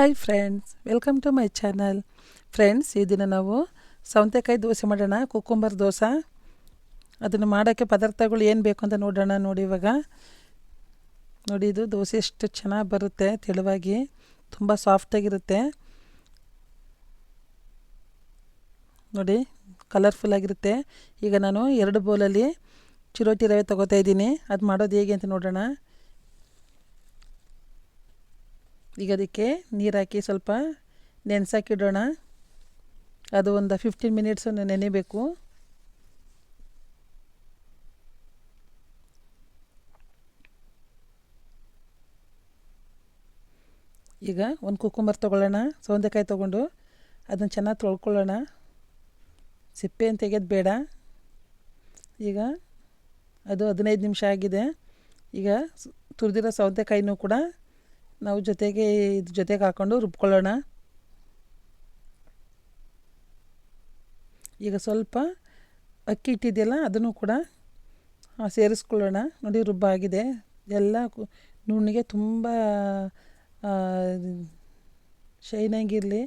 Hi friends, welcome to my channel. Friends, ಈ ದಿನ ನಾವು ಸೌತೆಕಾಯಿ ದೋಸೆ ಮಾಡೋಣ, ಕುಕ್ಕುಂಬರ್ ದೋಸೆ. ಅದನ್ನು ಮಾಡೋಕ್ಕೆ ಪದಾರ್ಥಗಳು ಏನು ಬೇಕು ಅಂತ ನೋಡೋಣ. ನೋಡಿ, ಇವಾಗ ನೋಡಿ, ಇದು ದೋಸೆ ಎಷ್ಟು ಚೆನ್ನಾಗಿ ಬರುತ್ತೆ, ತೆಳುವಾಗಿ, ತುಂಬ ಸಾಫ್ಟಾಗಿರುತ್ತೆ. ನೋಡಿ, ಕಲರ್ಫುಲ್ಲಾಗಿರುತ್ತೆ. ಈಗ ನಾನು 2 ಬೌಲಲ್ಲಿ ಚಿರೋಟಿ ರವೆ ತೊಗೋತಾ ಇದ್ದೀನಿ. ಅದು ಮಾಡೋದು ಹೇಗೆ ಅಂತ ನೋಡೋಣ. ಈಗ ಅದಕ್ಕೆ ನೀರು ಹಾಕಿ ಸ್ವಲ್ಪ ನೆನೆಸಾಕಿಡೋಣ. ಅದು ಒಂದು 15 ಮಿನಿಟ್ಸ್ ನೆನೆಬೇಕು. ಈಗ ಒಂದು ಕುಕ್ಕುಂಬರ್ ತೊಗೊಳ್ಳೋಣ, ಸೌತೆಕಾಯಿ ತೊಗೊಂಡು ಅದನ್ನು ಚೆನ್ನಾಗಿ ತೊಳ್ಕೊಳ್ಳೋಣ. ಸಿಪ್ಪೆ ಅಂತ ತೆಗೆದು ಬೇಡ. ಈಗ ಅದು 15 ನಿಮಿಷ ಆಗಿದೆ. ಈಗ ತುರಿದಿರೋ ಸೌತೆಕಾಯಿನೂ ಕೂಡ ನಾವು ಜೊತೆಗೆ ಹಾಕ್ಕೊಂಡು ರುಬ್ಕೊಳ್ಳೋಣ. ಈಗ ಸ್ವಲ್ಪ ಅಕ್ಕಿ ಇಟ್ಟಿದೆಯಲ್ಲ, ಅದನ್ನು ಕೂಡ ಸೇರಿಸ್ಕೊಳ್ಳೋಣ. ನೋಡಿ, ರುಬ್ಬಾಗಿದೆ ಎಲ್ಲ. ನುಣ್ಣಗೆ ತುಂಬ ಶೈನಾಗಿರಲಿ,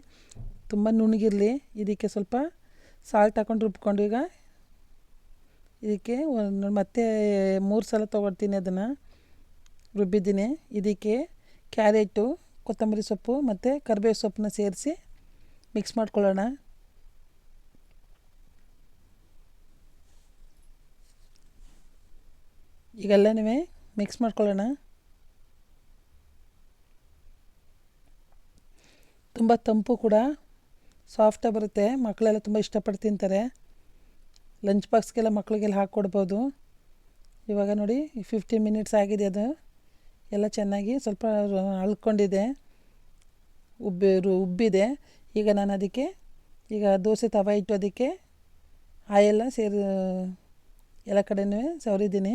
ತುಂಬ ನುಣ್ಣಗಿರಲಿ. ಇದಕ್ಕೆ ಸ್ವಲ್ಪ ಸಾಲ್ಟ್ ಹಾಕ್ಕೊಂಡು ರುಬ್ಕೊಂಡು ಈಗ ಇದಕ್ಕೆ ಮತ್ತೆ 3 ಸಲ ತೊಗೊಳ್ತೀನಿ. ಅದನ್ನು ರುಬ್ಬಿದ್ದೀನಿ. ಇದಕ್ಕೆ ಕ್ಯಾರೆಟು, ಕೊತ್ತಂಬರಿ ಸೊಪ್ಪು ಮತ್ತು ಕರಿಬೇವು ಸೊಪ್ಪನ್ನ ಸೇರಿಸಿ ಮಿಕ್ಸ್ ಮಾಡ್ಕೊಳ್ಳೋಣ. ಈಗೆಲ್ಲನೂ ಮಿಕ್ಸ್ ಮಾಡ್ಕೊಳ್ಳೋಣ. ತುಂಬ ತಂಪು ಕೂಡ, ಸಾಫ್ಟಾಗಿ ಬರುತ್ತೆ. ಮಕ್ಕಳೆಲ್ಲ ತುಂಬ ಇಷ್ಟಪಟ್ಟು ತಿಂತಾರೆ. ಲಂಚ್ ಬಾಕ್ಸ್ಗೆಲ್ಲ ಮಕ್ಕಳಿಗೆಲ್ಲ ಹಾಕ್ಕೊಡ್ಬೋದು. ಇವಾಗ ನೋಡಿ, 15 ಮಿನಿಟ್ಸ್ ಆಗಿದೆ. ಅದು ಎಲ್ಲ ಚೆನ್ನಾಗಿ ಸ್ವಲ್ಪ ಅಳ್ಕೊಂಡಿದೆ, ಉಬ್ಬಿದೆ. ಈಗ ನಾನು ಅದಕ್ಕೆ ದೋಸೆ ತವ ಇಟ್ಟು ಅದಕ್ಕೆ ಆಯೆಲ್ಲ ಎಲ್ಲ ಕಡೆಯೂ ಸವರಿದ್ದೀನಿ.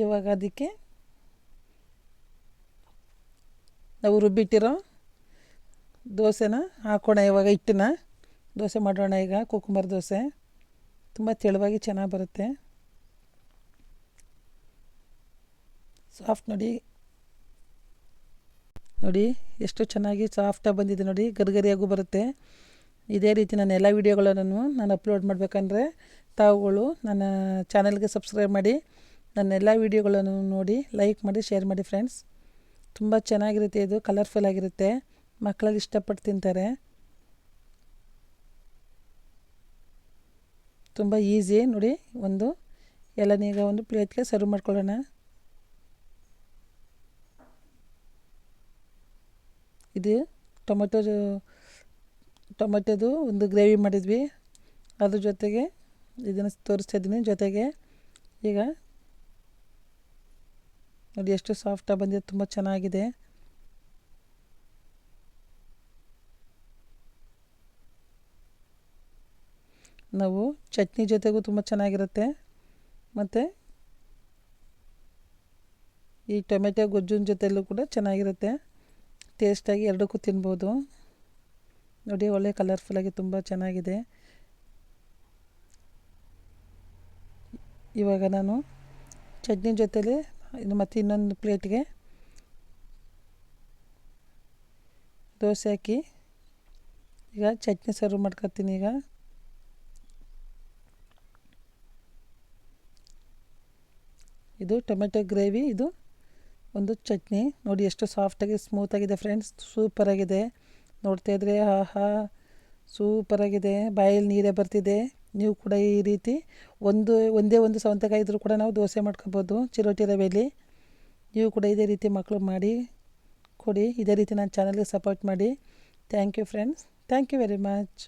ಇವಾಗ ಅದಕ್ಕೆ ನಾವು ರುಬ್ಬಿಟ್ಟಿರೋ ದೋಸೆನ ಹಾಕೋಣ. ಇವಾಗ ಹಿಟ್ಟನ್ನ ದೋಸೆ ಮಾಡೋಣ. ಈಗ ಕುಕ್ಕುಂಬರ್ ದೋಸೆ ತುಂಬ ತೆಳುವಾಗಿ ಚೆನ್ನಾಗಿ ಬರುತ್ತೆ, ಸಾಫ್ಟ್. ನೋಡಿ ಎಷ್ಟು ಚೆನ್ನಾಗಿ ಸಾಫ್ಟಾಗಿ ಬಂದಿದೆ. ನೋಡಿ, ಗರಿಗರಿಯಾಗೂ ಬರುತ್ತೆ. ಇದೇ ರೀತಿ ನನ್ನ ಎಲ್ಲ ವೀಡಿಯೋಗಳನ್ನು ನಾನು ಅಪ್ಲೋಡ್ ಮಾಡಬೇಕಂದ್ರೆ ತಾವುಗಳು ನನ್ನ ಚಾನಲ್ಗೆ ಸಬ್ಸ್ಕ್ರೈಬ್ ಮಾಡಿ, ನನ್ನ ಎಲ್ಲ ವೀಡಿಯೋಗಳನ್ನು ನೋಡಿ ಲೈಕ್ ಮಾಡಿ, ಶೇರ್ ಮಾಡಿ ಫ್ರೆಂಡ್ಸ್. ತುಂಬ ಚೆನ್ನಾಗಿರುತ್ತೆ. ಇದು ಕಲರ್ಫುಲ್ ಆಗಿರುತ್ತೆ, ಮಕ್ಕಳಲ್ಲಿ ಇಷ್ಟಪಟ್ಟು ತಿಂತಾರೆ. ತುಂಬ ಈಸಿ. ನೋಡಿ, ಎಲ್ಲನೀಗ ಒಂದು ಪ್ಲೇಟ್ಗೆ ಸರ್ವ್ ಮಾಡ್ಕೊಳ್ಳೋಣ. ಇದು ಟೊಮೆಟೊದು ಒಂದು ಗ್ರೇವಿ ಮಾಡಿದ್ವಿ, ಅದ್ರ ಜೊತೆಗೆ ಇದನ್ನು ತೋರಿಸ್ತಾಯಿದ್ದೀನಿ. ಜೊತೆಗೆ ಈಗ ನೋಡಿ ಎಷ್ಟು ಸಾಫ್ಟಾಗಿ ಬಂದಿದೆ, ತುಂಬ ಚೆನ್ನಾಗಿದೆ. ನಾವು ಚಟ್ನಿ ಜೊತೆಗೂ ತುಂಬ ಚೆನ್ನಾಗಿರುತ್ತೆ, ಮತ್ತು ಈ ಟೊಮೆಟೊ ಗೊಜ್ಜಿನ ಜೊತೆಯಲ್ಲೂ ಕೂಡ ಚೆನ್ನಾಗಿರುತ್ತೆ. ಟೇಸ್ಟಾಗಿ ಎರಡಕ್ಕೂ ತಿನ್ಬೋದು. ನೋಡಿ, ಒಳ್ಳೆ ಕಲರ್ಫುಲ್ಲಾಗಿ ತುಂಬ ಚೆನ್ನಾಗಿದೆ. ಇವಾಗ ನಾನು ಚಟ್ನಿ ಜೊತೆಲಿ ಮತ್ತು ಇನ್ನೊಂದು ಪ್ಲೇಟ್ಗೆ ದೋಸೆ ಹಾಕಿ ಈಗ ಚಟ್ನಿ ಸರ್ವ್ ಮಾಡ್ಕೊತೀನಿ. ಈಗ ಇದು ಟೊಮೆಟೊ ಗ್ರೇವಿ, ಇದು ಒಂದು ಚಟ್ನಿ. ನೋಡಿ ಎಷ್ಟು ಸಾಫ್ಟಾಗಿ ಸ್ಮೂತಾಗಿದೆ ಫ್ರೆಂಡ್ಸ್, ಸೂಪರಾಗಿದೆ. ನೋಡ್ತಾಯಿದ್ರೆ ಆಹಾ, ಸೂಪರಾಗಿದೆ, ಬಾಯಲ್ಲಿ ನೀರೇ ಬರ್ತಿದೆ. ನೀವು ಕೂಡ ಈ ರೀತಿ ಒಂದೇ ಒಂದು ಸೌತೆಕಾಯಿ ಇದ್ರೂ ಕೂಡ ನಾವು ದೋಸೆ ಮಾಡ್ಕೊಬೋದು ಚಿರೋಟಿ ರವೆಯಲ್ಲಿ. ನೀವು ಕೂಡ ಇದೇ ರೀತಿ ಮಕ್ಕಳು ಮಾಡಿ ಕೊಡಿ. ಇದೇ ರೀತಿ ನನ್ನ ಚಾನಲ್ಗೆ ಸಪೋರ್ಟ್ ಮಾಡಿ. Thank you friends, thank you very much.